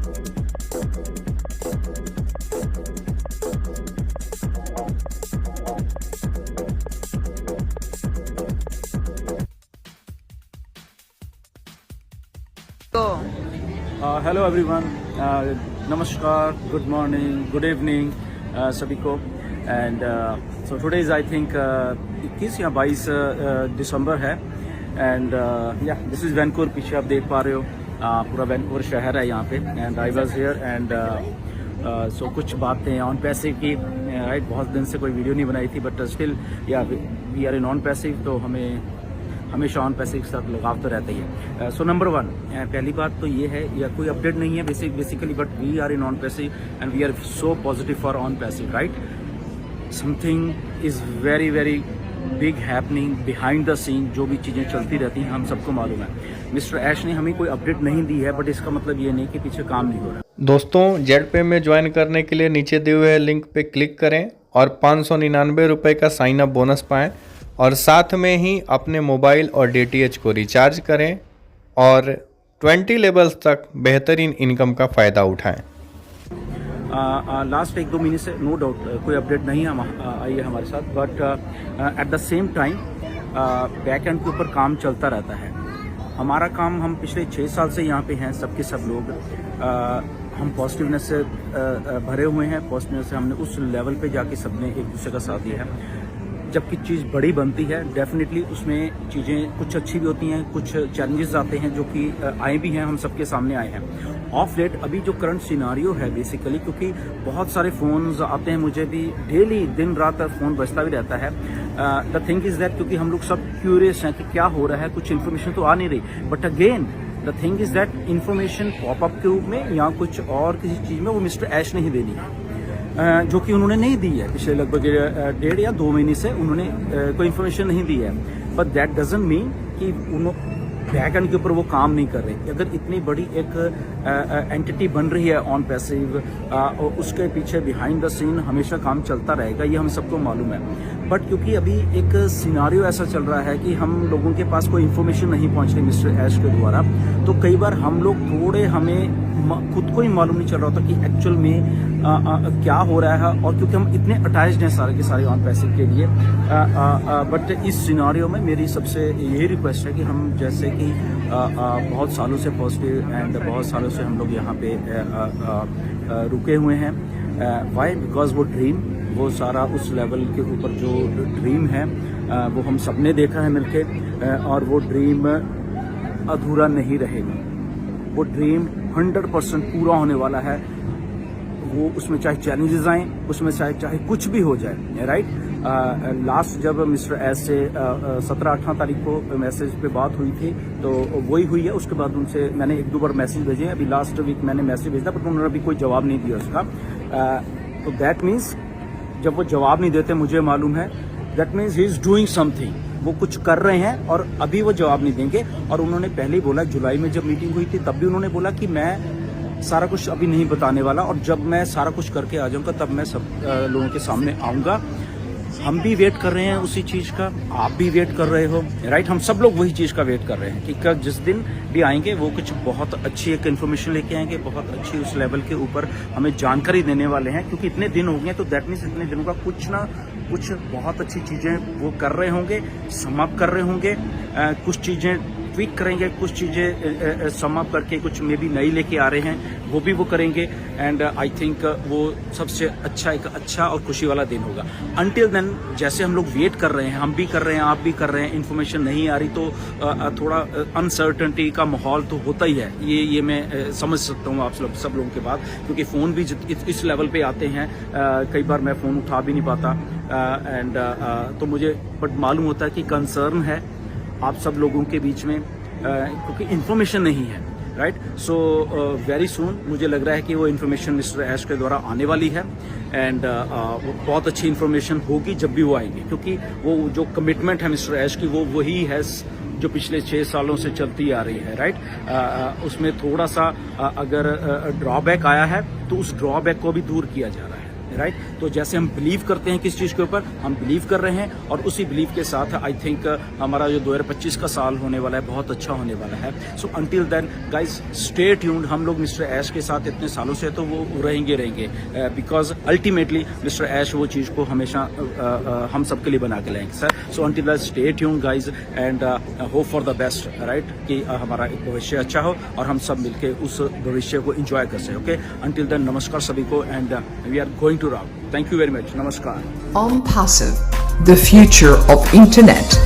Hello everyone, नमस्कार, good morning, good evening सभी को। And so today is I think 21 या 22 दिसंबर है। एंड या दिस इज़ वैनकूवर, पीछे आप देख पा रहे हो पूरा वैनकूवर शहर है यहाँ पे। And I was here and so कुछ बातें ऑन पैसिव की, राइट। बहुत दिन से कोई वीडियो नहीं बनाई थी, but still yeah we are in on passive, तो हमेशा ऑन पैसिव के साथ लगाव तो रहता ही है। सो नंबर 1, पहली बात तो ये है, या कोई अपडेट नहीं है basically, but we are in on passive and we are so positive for on passive, right. Something is very very big happening behind the scene. जो भी चीज़ें चलती रहती हैं हम सबको मालूम है। मिस्टर ऐश ने हमें कोई अपडेट नहीं दी है, बट इसका मतलब ये नहीं कि पीछे काम नहीं हो रहा। दोस्तों, जेड पे में ज्वाइन करने के लिए नीचे दिए हुए लिंक पे क्लिक करें और 599 रुपये का साइन अप बोनस पाएँ, और साथ में ही अपने मोबाइल और DTH को रिचार्ज करें और 20 लेवल्स तक बेहतरीन इनकम का फ़ायदा उठाएं। लास्ट 1-2 महीने से नो डाउट कोई अपडेट नहीं आई है हमारे साथ, but at the same time back and के ऊपर काम चलता रहता है। हमारा काम, हम पिछले 6 साल से यहाँ पे हैं, सबके सब लोग हम पॉजिटिवनेस से भरे हुए हैं। पॉजिटिवनेस से हमने उस लेवल पे जाके सबने एक दूसरे का साथ दिया है। जबकि चीज़ बड़ी बनती है, डेफिनेटली उसमें चीज़ें कुछ अच्छी भी होती हैं, कुछ चैलेंजेस आते हैं जो कि आए भी हैं, हम सबके सामने आए हैं। ऑफ लेट अभी जो करंट सिनारियो है बेसिकली, क्योंकि बहुत सारे फ़ोन्स आते हैं, मुझे भी डेली दिन रात फ़ोन बजता भी रहता है। द थिंग इज़ दैट, क्योंकि हम लोग सब क्यूरियस हैं कि क्या हो रहा है, कुछ इन्फॉर्मेशन तो आ नहीं रही, but again the thing is that information popup के रूप में या कुछ और किसी चीज़ में वो मिस्टर ऐश ने ही देनी है, जो कि उन्होंने नहीं दी है। पिछले लगभग 1.5 या 2 महीने से उन्होंने कोई इन्फॉर्मेशन नहीं दी है। बट दैट डजंट मीन कि उन्होंने बैक एंड के ऊपर वो काम नहीं कर रहे। अगर इतनी बड़ी एक एंटिटी बन रही है ऑन पैसिव, उसके पीछे बिहाइंड द सीन हमेशा काम चलता रहेगा, ये हम सबको मालूम है। बट क्योंकि अभी एक सिनारियो ऐसा चल रहा है कि हम लोगों के पास कोई इन्फॉर्मेशन नहीं पहुंच रही मिस्टर ऐश के द्वारा, तो कई बार हम लोग थोड़े, हमें खुद को ही मालूम नहीं चल रहा होता कि एक्चुअल में क्या हो रहा है। और क्योंकि हम इतने अटैच्ड हैं सारे के सारे ऑन पैसिव के लिए, बट इस सिनारियो में मेरी सबसे यही रिक्वेस्ट है कि हम, जैसे कि बहुत सालों से पॉजिटिव एंड बहुत सालों से हम लोग यहाँ पे रुके हुए हैं। वाई? बिकॉज वो ड्रीम, वो सारा उस लेवल के ऊपर जो ड्रीम है वो हम सबने देखा है मिलके, और वो ड्रीम अधूरा नहीं रहेगा। वो ड्रीम 100% पूरा होने वाला है। वो उसमें चाहे चैलेंजेस आए, उसमें चाहे कुछ भी हो जाए, राइट। लास्ट जब मिस्टर एस से 17-18 तारीख को मैसेज पे बात हुई थी, तो वही हुई है। उसके बाद उनसे मैंने 1-2 बार मैसेज भेजे। अभी लास्ट वीक मैंने मैसेज भेजा, बट उन्होंने अभी कोई जवाब नहीं दिया उसका। तो दैट मीन्स जब वो जवाब नहीं देते, मुझे मालूम है, that means he is doing something. वो कुछ कर रहे हैं और अभी वो जवाब नहीं देंगे। और उन्होंने पहले ही बोला, जुलाई में जब मीटिंग हुई थी तब भी उन्होंने बोला कि मैं सारा कुछ अभी नहीं बताने वाला, और जब मैं सारा कुछ करके आ जाऊंगा तब मैं सब लोगों के सामने आऊंगा। हम भी वेट कर रहे हैं उसी चीज़ का, आप भी वेट कर रहे हो, राइट। हम सब लोग वही चीज़ का वेट कर रहे हैं कि जिस दिन भी आएंगे वो कुछ बहुत अच्छी एक इन्फॉर्मेशन लेके आएंगे, बहुत अच्छी उस लेवल के ऊपर हमें जानकारी देने वाले हैं। क्योंकि इतने दिन हो गए, तो दैट मीन्स इतने दिनों का कुछ ना कुछ बहुत अच्छी चीज़ें वो कर रहे होंगे, समाप्त कर रहे होंगे। कुछ चीज़ें ट्वीक करेंगे, कुछ चीज़ें समाप्त करके कुछ में भी नई लेके आ रहे हैं, वो भी वो करेंगे। एंड आई थिंक वो सबसे अच्छा, एक अच्छा और खुशी वाला दिन होगा। अनटिल देन जैसे हम लोग वेट कर रहे हैं, हम भी कर रहे हैं, आप भी कर रहे हैं, इन्फॉर्मेशन नहीं आ रही, तो थोड़ा अनसर्टनिटी का माहौल तो होता ही है। ये मैं समझ सकता हूँ आप सब लोगों के बात, क्योंकि फ़ोन भी इस लेवल पे आते हैं, कई बार मैं फ़ोन उठा भी नहीं पाता। एंड तो मुझे बट मालूम होता है कि कंसर्न है आप सब लोगों के बीच में, क्योंकि इन्फॉर्मेशन नहीं है, राइट। सो वेरी सून मुझे लग रहा है कि वो इन्फॉर्मेशन मिस्टर ऐश के द्वारा आने वाली है। एंड वो बहुत अच्छी इन्फॉर्मेशन होगी जब भी वो आएंगे, क्योंकि वो जो कमिटमेंट है मिस्टर ऐश की, वो वही है जो पिछले 6 सालों से चलती आ रही है, राइट। उसमें थोड़ा सा अगर ड्रॉबैक आया है तो उस ड्रॉबैक को भी दूर किया जा रहा है। राइट। तो जैसे हम बिलीव करते हैं किस चीज़ के ऊपर, हम बिलीव कर रहे हैं और उसी बिलीव के साथ आई थिंक हमारा जो 2025 का साल होने वाला है बहुत अच्छा होने वाला है। So until then guys stay tuned. हम लोग मिस्टर ऐश के साथ इतने सालों से तो वो रहेंगे बिकॉज अल्टीमेटली मिस्टर ऐश वो चीज़ को हमेशा हम सबके लिए बना के लाएंगे sir. So until then stay tuned guys and hope for the best, right, कि हमारा एक भविष्य अच्छा हो और हम सब मिलके उस भविष्य को एंजॉय कर सकें। ओके, अंटिल देन नमस्कार सभी को and we are going to round. Thank you very much. Namaskar. OnPassive, the future of internet.